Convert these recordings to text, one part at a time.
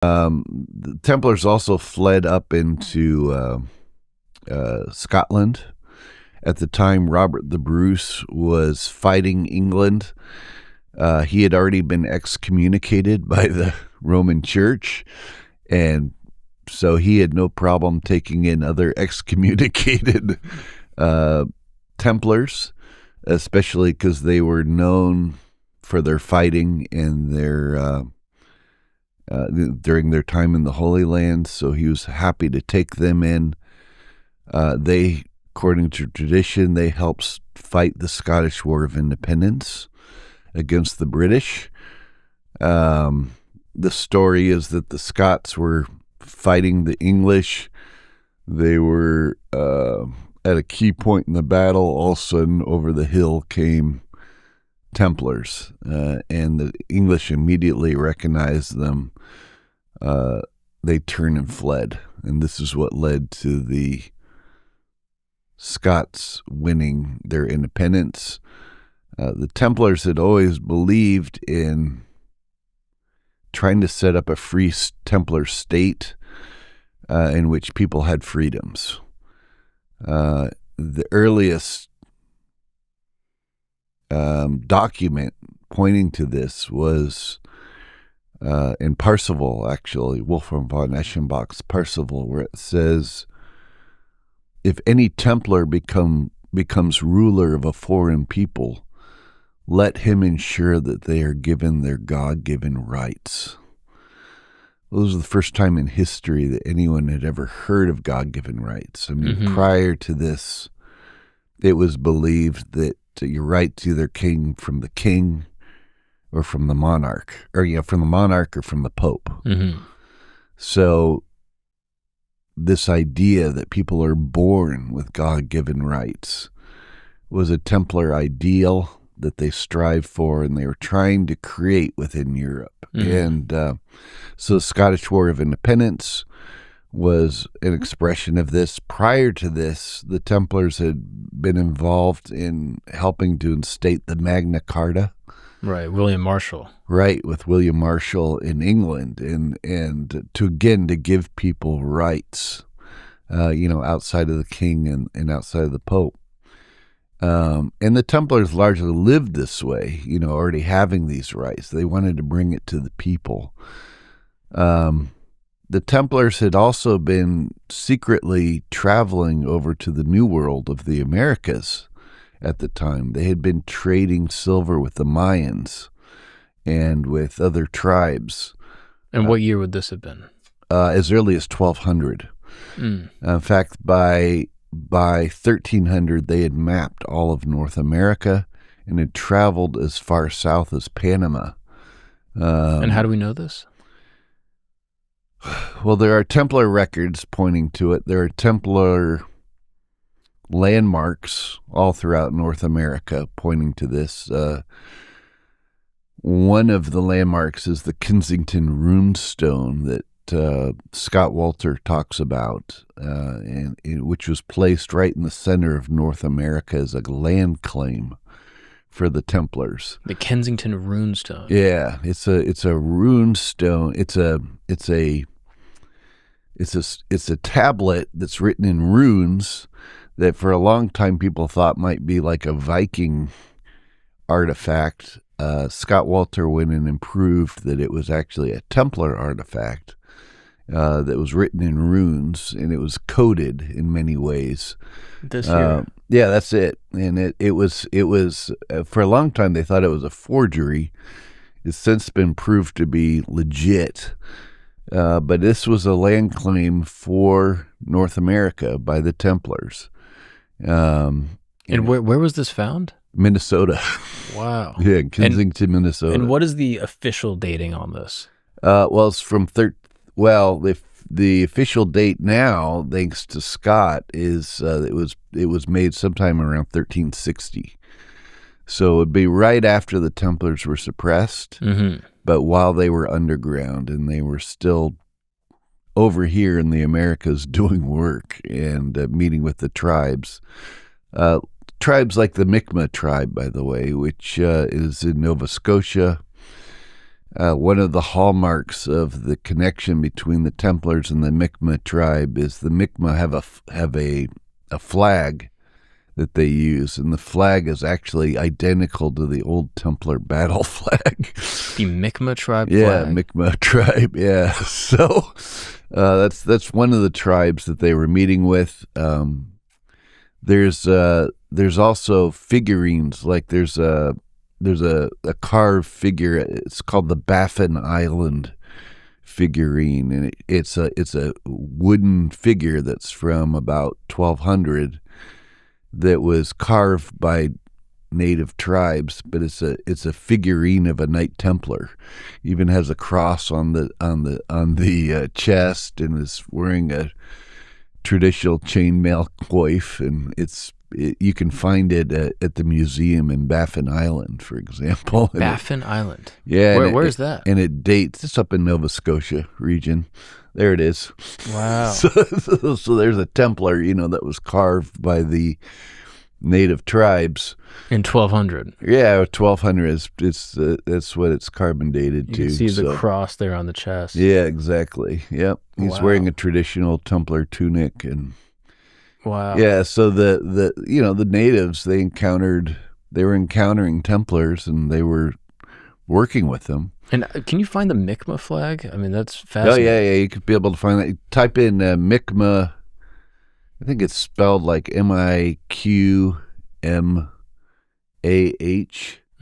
The Templars also fled up into Scotland. At the time, Robert the Bruce was fighting England. He had already been excommunicated by the Roman Church, and so he had no problem taking in other excommunicated Templars, especially because they were known for their fighting and their during their time in the Holy Land. So he was happy to take them in. They, according to tradition, they helped fight the Scottish War of Independence against the British. The story is that the Scots were fighting the English. They were at a key point in the battle. All of a sudden, over the hill came Templars, and the English immediately recognized them. They turned and fled, and this is what led to the Scots winning their independence. The Templars had always believed in trying to set up a free Templar state in which people had freedoms. The earliest document pointing to this was in Parsifal, actually, Wolfram von Eschenbach's Parsifal, where it says, if any Templar becomes ruler of a foreign people, let him ensure that they are given their God-given rights. Well, this was the first time in history that anyone had ever heard of God-given rights. I mean, prior to this, it was believed that your rights either came from the king or from the monarch, or from the monarch or from the pope. So this idea that people are born with God-given rights was a Templar ideal that they strive for, and they were trying to create within Europe. And so the Scottish War of Independence was an expression of this. Prior to this, the Templars had been involved in helping to instate the Magna Carta. Right, William Marshall. Right, with William Marshall in England, and to give people rights, outside of the king and outside of the Pope. And the Templars largely lived this way, already having these rights. They wanted to bring it to the people. The Templars had also been secretly traveling over to the New World of the Americas at the time. They had been trading silver with the Mayans and with other tribes. And what year would this have been? As early as 1200. In fact, by 1300, they had mapped all of North America and had traveled as far south as Panama. And how do we know this? Well, there are Templar records pointing to it. There are Templar landmarks all throughout North America pointing to this. One of the landmarks is the Kensington runestone that Scott Walter talks about, which was placed right in the center of North America as a land claim for the Templars. The Kensington runestone. Yeah, it's a runestone. It's a tablet that's written in runes that for a long time people thought might be like a Viking artifact. Scott Walter went and improved that it was actually a Templar artifact that was written in runes, and it was coded in many ways. This year. Yeah, that's it. And it was for a long time they thought it was a forgery. It's since been proved to be legit. But this was a land claim for North America by the Templars. And where was this found? Minnesota. Wow. Yeah, Kensington, Minnesota. And what is the official dating on this? Well, it's from the official date now, thanks to Scott, is it was made sometime around 1360. So it would be right after the Templars were suppressed, but while they were underground, and they were still over here in the Americas doing work and meeting with the tribes. Tribes like the Mi'kmaq tribe, by the way, which is in Nova Scotia. one of the hallmarks of the connection between the Templars and the Mi'kmaq tribe is the Mi'kmaq have a flag that they use, and the flag is actually identical to the old Templar battle flag. The Mi'kmaq tribe Yeah, flag? Mi'kmaq tribe, yeah. So that's one of the tribes that they were meeting with. There's also figurines, like there's a carved figure. It's called the Baffin Island figurine, and it's a wooden figure that's from about 1200 that was carved by native tribes, but it's a figurine of a Knight Templar. Even has a cross on the chest, and is wearing a traditional chainmail coif, and you can find it at the museum in Baffin Island, for example. Baffin Island? Yeah. Where's that? And it dates, it's up in Nova Scotia region. There it is. Wow. So there's a Templar, that was carved by the native tribes. In 1200? Yeah, 1200 that's what it's carbon dated to. You can see the cross there on the chest. Yeah, exactly. Yep. He's wearing a traditional Templar tunic, and wow. Yeah, so the natives, they were encountering Templars, and they were working with them. And can you find the Mi'kmaq flag? I mean, that's Oh, fascinating. yeah, you could be able to find that. You type in Mi'kmaq, I think it's spelled like Miqmah.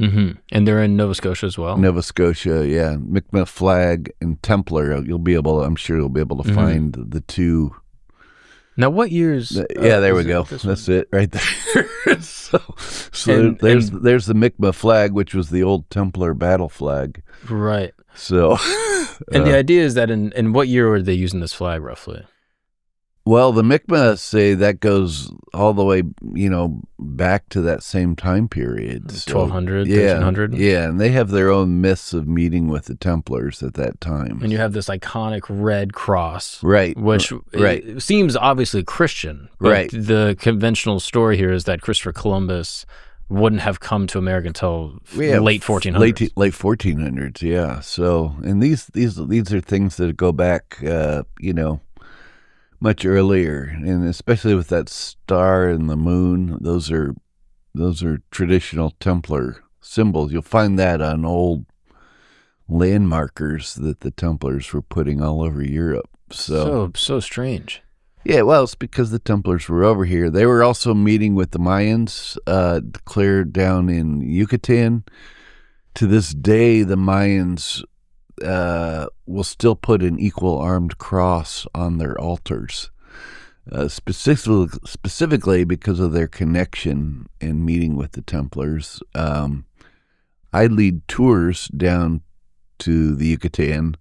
Mm-hmm. And they're in Nova Scotia as well? Nova Scotia, yeah. Mi'kmaq flag and Templar, I'm sure you'll be able to find the two. Now, what years? There we go. That's it right there. so there's the Mi'kmaq flag, which was the old Templar battle flag. Right. So, and the idea is that in what year were they using this flag roughly? Well, the Mi'kmaq say that goes all the way, back to that same time period. 1200, 1300? Yeah, and they have their own myths of meeting with the Templars at that time. And you have this iconic red cross. Right. Which it seems obviously Christian. But right. The conventional story here is that Christopher Columbus wouldn't have come to America until late 1400s. Late 1400s, yeah. So, and these are things that go back, much earlier, and especially with that star and the moon, those are traditional Templar symbols. You'll find that on old landmarkers that the Templars were putting all over Europe. So strange. Yeah, well, it's because the Templars were over here. They were also meeting with the Mayans, declared down in Yucatan. To this day, the Mayans will still put an equal armed cross on their altars, specifically because of their connection and meeting with the Templars. I lead tours down to the Yucatan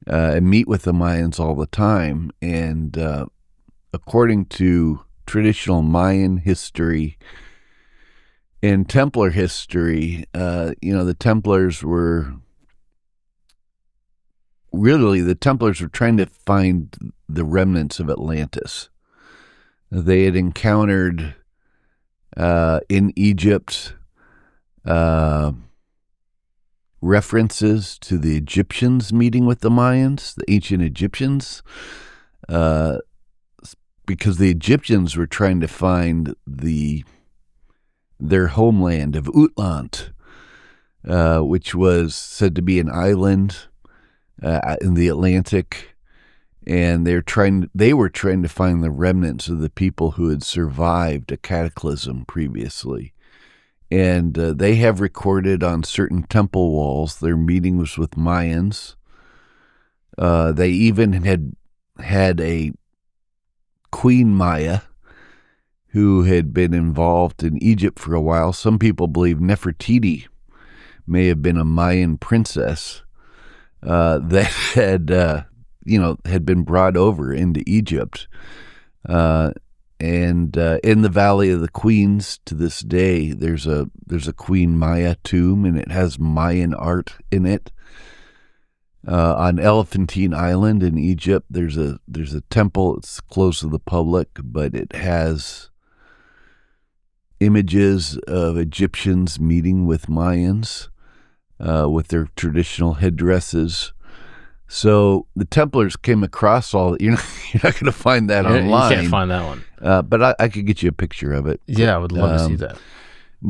and meet with the Mayans all the time, and according to traditional Mayan history and Templar history, the Templars were trying to find the remnants of Atlantis. They had encountered in Egypt references to the Egyptians meeting with the Mayans, the ancient Egyptians, because the Egyptians were trying to find their homeland of Utlant, which was said to be an island in the Atlantic, and they were trying to find the remnants of the people who had survived a cataclysm previously. And they have recorded on certain temple walls their meetings with Mayans. They even had a Queen Maya who had been involved in Egypt for a while. Some people believe Nefertiti may have been a Mayan princess that had been brought over into Egypt. And in the Valley of the Queens to this day, there's a Queen Maya tomb, and it has Mayan art in it. On Elephantine Island in Egypt, there's a temple. It's closed to the public, but it has images of Egyptians meeting with Mayans. with their traditional headdresses. So the Templars came across all. You're not going to find that online. You can't find that one. But I could get you a picture of it. Yeah, I would love to see that.